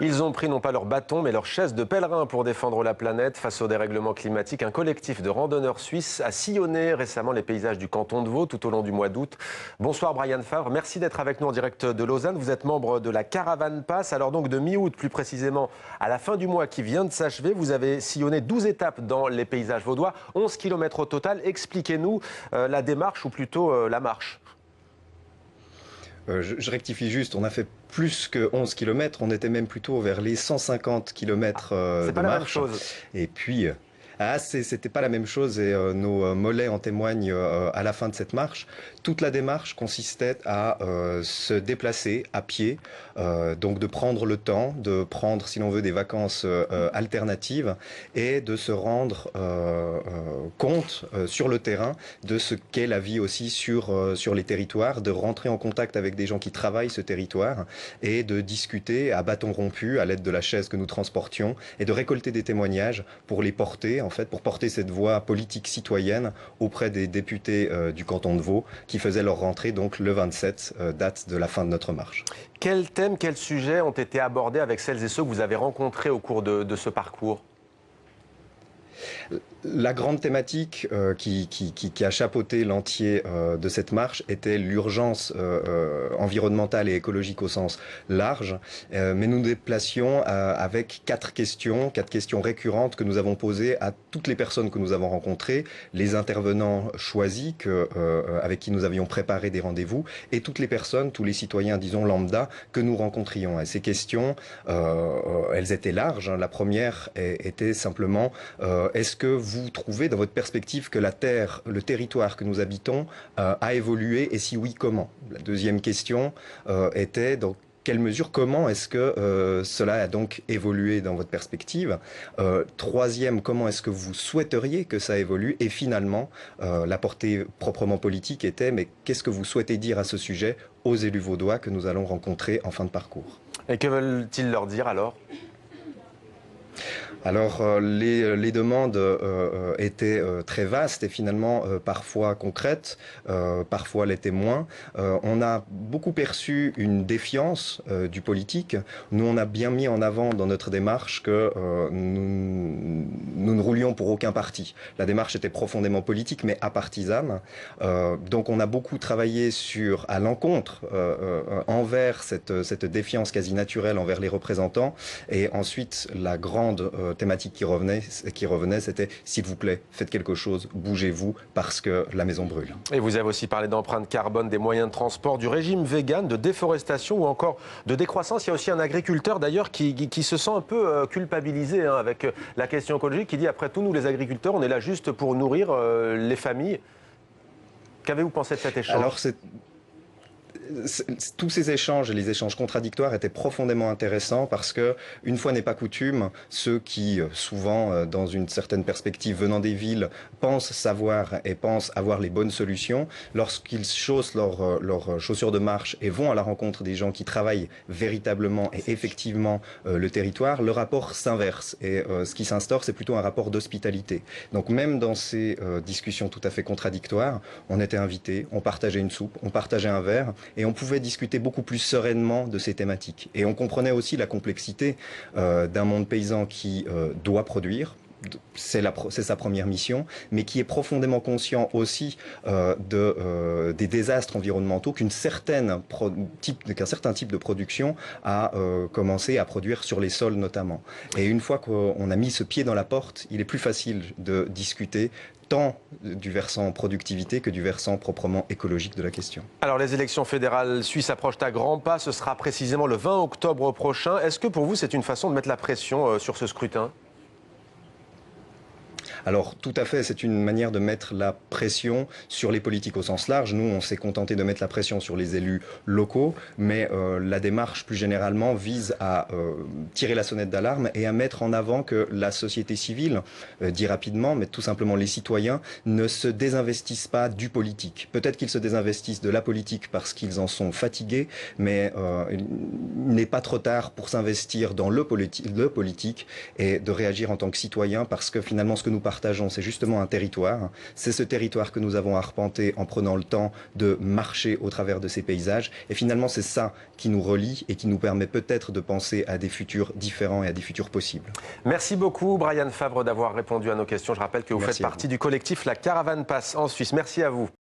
Ils ont pris non pas leur bâton, mais leur chaise de pèlerin pour défendre la planète face au dérèglement climatique. Un collectif de randonneurs suisses a sillonné récemment les paysages du canton de Vaud tout au long du mois d'août. Bonsoir Brian Favre, merci d'être avec nous en direct de Lausanne. Vous êtes membre de la Caravane Pass. Alors donc de mi-août, plus précisément à la fin du mois qui vient de s'achever, vous avez sillonné 12 étapes dans les paysages vaudois, 11 km au total. Expliquez-nous la démarche ou plutôt la marche. Je rectifie juste, on a fait plus que 11 km, on était même plutôt vers les 150 km C'est de pas la même marche. chose. Et puis, c'était pas la même chose et nos mollets en témoignent à la fin de cette marche. Toute la démarche consistait à se déplacer à pied, donc de prendre le temps, de prendre, si l'on veut, des vacances alternatives et de se rendre compte sur le terrain de ce qu'est la vie aussi sur les territoires, de rentrer en contact avec des gens qui travaillent ce territoire et de discuter à bâton rompu à l'aide de la chaise que nous transportions et de récolter des témoignages pour les porter, en fait, pour porter cette voix politique citoyenne auprès des députés du canton de Vaud qui faisaient leur rentrée donc le 27, date de la fin de notre marche. Quels thèmes, quels sujets ont été abordés avec celles et ceux que vous avez rencontrés au cours de ce parcours ? La grande thématique qui a chapeauté l'entier de cette marche était l'urgence environnementale et écologique au sens large, mais nous nous déplacions avec quatre questions récurrentes que nous avons posées à toutes les personnes que nous avons rencontrées, les intervenants choisis avec qui nous avions préparé des rendez-vous et toutes les personnes, tous les citoyens, disons lambda, que nous rencontrions. Et ces questions, elles étaient larges. La première était simplement est-ce que vous trouvez dans votre perspective que la Terre, le territoire que nous habitons, a évolué et si oui, comment? La deuxième question était dans quelle mesure, comment est-ce que cela a donc évolué dans votre perspective? Troisième, comment est-ce que vous souhaiteriez que ça évolue? Et finalement, la portée proprement politique était, mais qu'est-ce que vous souhaitez dire à ce sujet aux élus vaudois que nous allons rencontrer en fin de parcours? Et que veulent-ils leur dire alors ? Alors les demandes étaient très vastes et finalement parfois concrètes, parfois l'étaient moins. On a beaucoup perçu une défiance du politique. Nous, on a bien mis en avant dans notre démarche que nous ne roulions pour aucun parti. La démarche était profondément politique mais apartisane. Donc on a beaucoup travaillé à l'encontre envers cette défiance quasi naturelle envers les représentants. Et ensuite, la grande thématique qui revenait, c'était s'il vous plaît, faites quelque chose, bougez-vous parce que la maison brûle. Et vous avez aussi parlé d'empreinte carbone, des moyens de transport, du régime vegan, de déforestation ou encore de décroissance. Il y a aussi un agriculteur d'ailleurs qui se sent un peu culpabilisé avec la question écologique, qui dit après tout, nous les agriculteurs, on est là juste pour nourrir les familles. Qu'avez-vous pensé de cet échange ? Alors, tous ces échanges et les échanges contradictoires étaient profondément intéressants parce que, une fois n'est pas coutume, ceux qui, souvent, dans une certaine perspective venant des villes, pensent savoir et pensent avoir les bonnes solutions, lorsqu'ils chaussent leurs chaussures de marche et vont à la rencontre des gens qui travaillent véritablement et effectivement le territoire, le rapport s'inverse. Et ce qui s'instaure, c'est plutôt un rapport d'hospitalité. Donc même dans ces discussions tout à fait contradictoires, on était invités, on partageait une soupe, on partageait un verre, et on pouvait discuter beaucoup plus sereinement de ces thématiques. Et on comprenait aussi la complexité d'un monde paysan qui doit produire. C'est sa première mission, mais qui est profondément conscient aussi des désastres environnementaux qu'un certain type de production a commencé à produire sur les sols notamment. Et une fois qu'on a mis ce pied dans la porte, il est plus facile de discuter tant du versant productivité que du versant proprement écologique de la question. Alors les élections fédérales suisses approchent à grands pas, ce sera précisément le 20 octobre prochain. Est-ce que pour vous c'est une façon de mettre la pression sur ce scrutin ? Alors tout à fait, c'est une manière de mettre la pression sur les politiques au sens large. Nous, on s'est contenté de mettre la pression sur les élus locaux, mais la démarche plus généralement vise à tirer la sonnette d'alarme et à mettre en avant que la société civile, dit rapidement, mais tout simplement les citoyens, ne se désinvestissent pas du politique. Peut-être qu'ils se désinvestissent de la politique parce qu'ils en sont fatigués, mais il n'est pas trop tard pour s'investir dans le politique et de réagir en tant que citoyen parce que finalement ce que nous partageons, c'est justement un territoire. C'est ce territoire que nous avons arpenté en prenant le temps de marcher au travers de ces paysages. Et finalement, c'est ça qui nous relie et qui nous permet peut-être de penser à des futurs différents et à des futurs possibles. Merci beaucoup, Brian Favre, d'avoir répondu à nos questions. Je rappelle que vous faites partie du collectif La Caravane Passe en Suisse. Merci à vous.